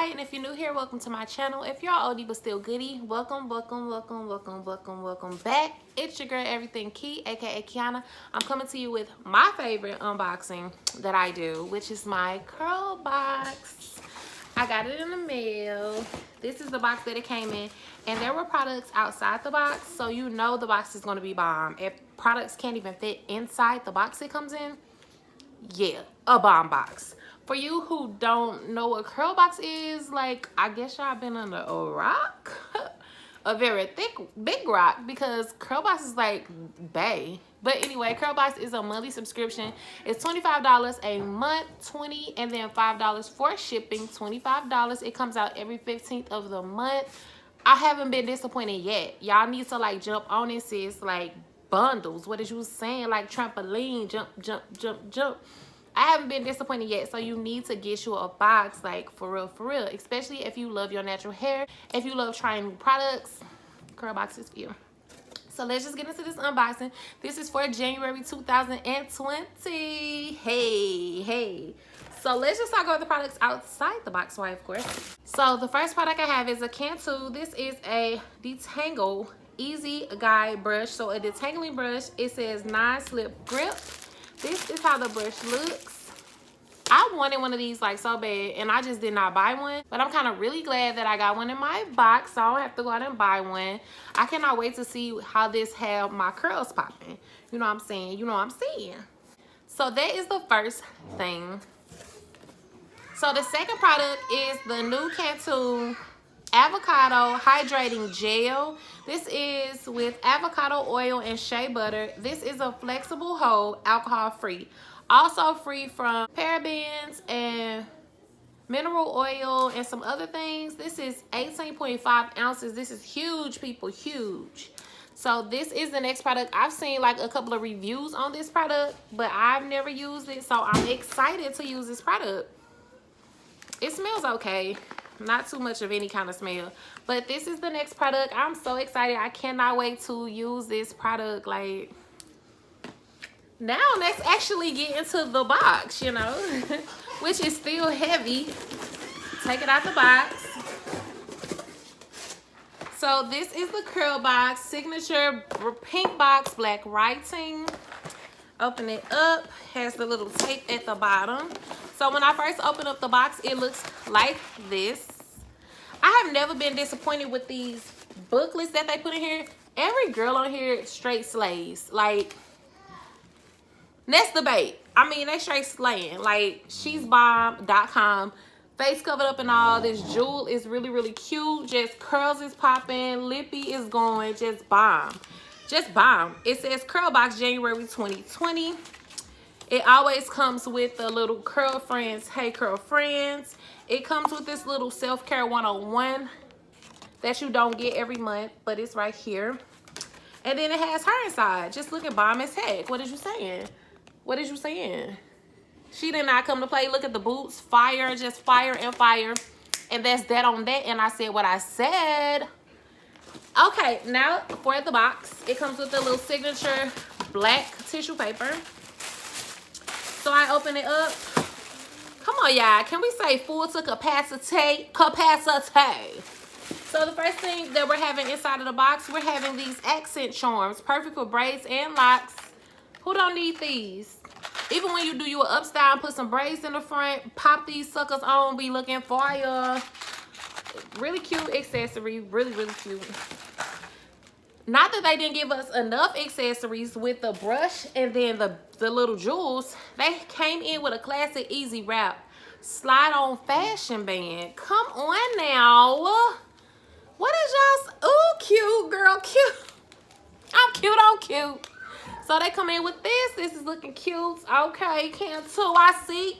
Hi, and if you're new here, welcome to my channel. If you're oldie but still goodie, welcome back. It's your girl Everything Key, aka Kiana. I'm coming to you with my favorite unboxing that I do, which is my Curlbox. I got it in the mail. This is the box that it came in, and there were products outside the box, so you know the box is going to be bomb. If products can't even fit inside the box it comes in, yeah, a bomb box. For you who don't know what Curlbox is, like, I guess y'all been under a rock. A very thick, big rock, because Curlbox is like bae. But anyway, Curlbox is a monthly subscription. It's $25 a month, $20, and then $5 for shipping, $25. It comes out every 15th of the month. I haven't been disappointed yet. Y'all need to like jump on it, sis. Like bundles. What is you saying? Like trampoline, jump, jump, jump, jump. I haven't been disappointed yet, so you need to get you a box, like for real, especially if you love your natural hair, if you love trying new products. Curlbox is for you. So let's just get into this unboxing. This is for January 2020. Hey. So let's just talk about the products outside the box, right, of course. So the first product I have is a Cantu. This is a detangle easy guide brush. So a detangling brush. It says non-slip grip. This is how the brush looks. I wanted one of these like so bad, and I just did not buy one. But I'm kind of really glad that I got one in my box, so I don't have to go out and buy one. I cannot wait to see how this have my curls popping. You know what I'm saying? You know what I'm saying? So that is the first thing. So the second product is the new Cantu avocado hydrating gel. This is with avocado oil and shea butter. This is a flexible hold, alcohol free, also free from parabens and mineral oil and some other things. This is 18.5 ounces. This is huge, people, huge. So this is the next product. I've seen like a couple of reviews on this product, but I've never used it, so I'm excited to use this product. It smells okay. Not too much of any kind of smell, but this is the next product. I'm so excited. I cannot wait to use this product. Like, now let's actually get into the box, you know, which is still heavy. Take it out the box. So this is the Curlbox signature pink box, black writing. Open it up, has the little tape at the bottom. So when I first opened up the box, it looks like this. I have never been disappointed with these booklets that they put in here. Every girl on here straight slays. Like, that's the bait. I mean, they straight slaying. Like, she's bomb.com. Face covered up and all. This jewel is really cute. Just curls is popping. Lippy is going. Just bomb. Just bomb. It says Curlbox January 2020. It always comes with the little curl friends. Hey, curl friends. It comes with this little self-care 101 that you don't get every month, but it's right here. And then it has her inside. Just looking bomb as heck. What is you saying? What is you saying? She did not come to play. Look at the boots. Fire, just fire and fire. And that's that on that. And I said what I said. Okay, now for the box. It comes with a little signature black tissue paper. So I open it up. Come on, y'all. Can we say full to capacity? Capacity. So the first thing that we're having inside of the box, we're having these accent charms. Perfect for braids and locks. Who don't need these? Even when you do your upstyle and put some braids in the front, pop these suckers on, be looking fire. Really cute accessory. Really cute. Not that they didn't give us enough accessories with the brush and then the little jewels. They came in with a classic easy wrap slide on fashion band. Come on now. What is y'all's? Ooh, cute girl, cute. I'm cute. So they come in with this. This is looking cute. Okay, Cantu, I see.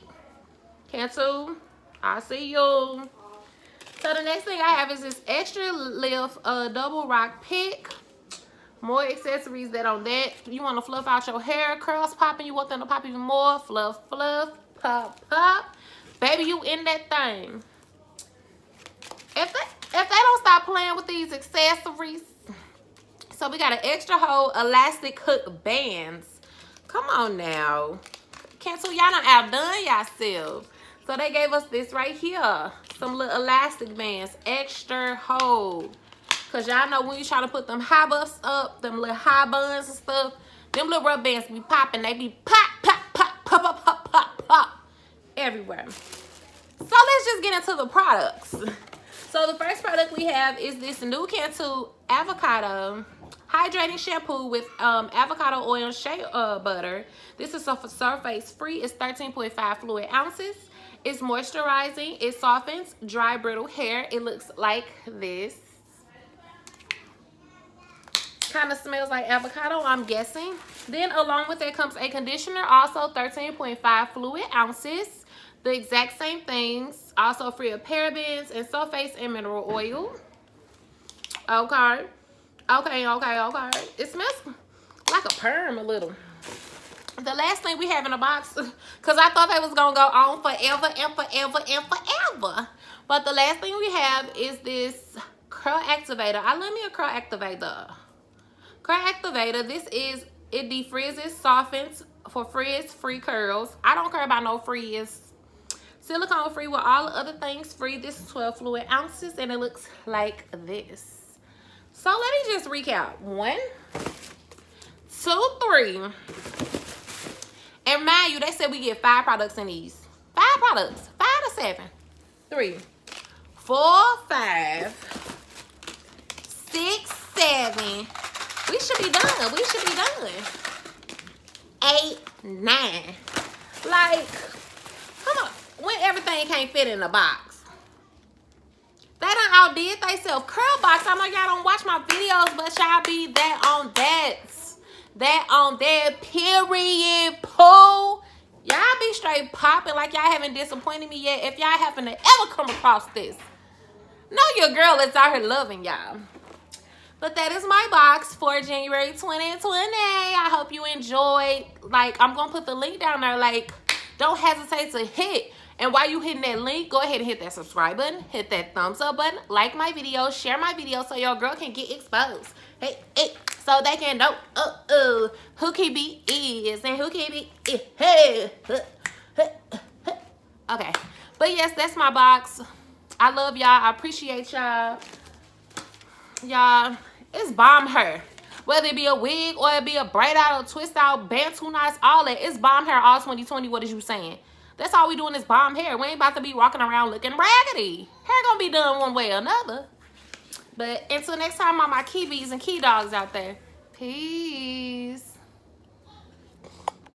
Cantu, I see you. So the next thing I have is this extra lift double rock pick. More accessories that on that. You want to fluff out your hair, curls popping. You want them to pop even more. Fluff, pop. Baby, you in that thing. If they don't stop playing with these accessories. So we got an extra hold elastic hook bands. Come on now. Cancel, y'all done outdone yourself. So they gave us this right here. Some little elastic bands, extra hold. Cause y'all know when you try to put them high buffs up, them little high buns and stuff, them little rubber bands be popping. They be pop, pop, pop, pop, pop, pop, pop, pop everywhere. So let's just get into the products. So the first product we have is this new Cantu avocado hydrating shampoo with avocado oil and shea butter. This is a surface free. It's 13.5 fluid ounces. It's moisturizing. It softens dry, brittle hair. It looks like this. Kind of smells like avocado, I'm guessing. Then along with it comes a conditioner, also 13.5 fluid ounces. The exact same things. Also free of parabens and sulfates and mineral oil. Okay. It smells like a perm a little. The last thing we have in the box, because I thought that was going to go on forever and forever and forever. But the last thing we have is this curl activator. I love me a curl activator. Curl activator, it defrizzes, softens for frizz-free curls. I don't care about no frizz. Silicone free with all the other things free. This is 12 fluid ounces and it looks like this. So let me just recap. 1, 2, 3. And mind you, they said we get 5 products in these. 5 products. 5 to 7. 3, 4, 5, 6, 7. We should be done. We should be done. 8, 9. Like, come on. When everything can't fit in the box. They done outdid themselves. Curlbox, I know y'all don't watch my videos, but y'all be that on that. That on that period, poo. Y'all be straight popping like y'all haven't disappointed me yet. If y'all happen to ever come across this, know your girl is out here loving y'all. But that is my box for January 2020. I hope you enjoyed. Like, I'm going to put the link down there. Like, don't hesitate to hit. And while you hitting that link, go ahead and hit that subscribe button. Hit that thumbs up button. Like my video. Share my video so your girl can get exposed. Hey. So they can know who KB is and who KB is. Hey. Okay. But yes, that's my box. I love y'all. I appreciate y'all. Y'all, it's bomb hair. Whether it be a wig or it be a braid out or twist out, bantu knots, all that. It's bomb hair all 2020. What is you saying? That's all we doing is bomb hair. We ain't about to be walking around looking raggedy. Hair gonna be done one way or another. But until next time, all my key bees and key dogs out there. Peace.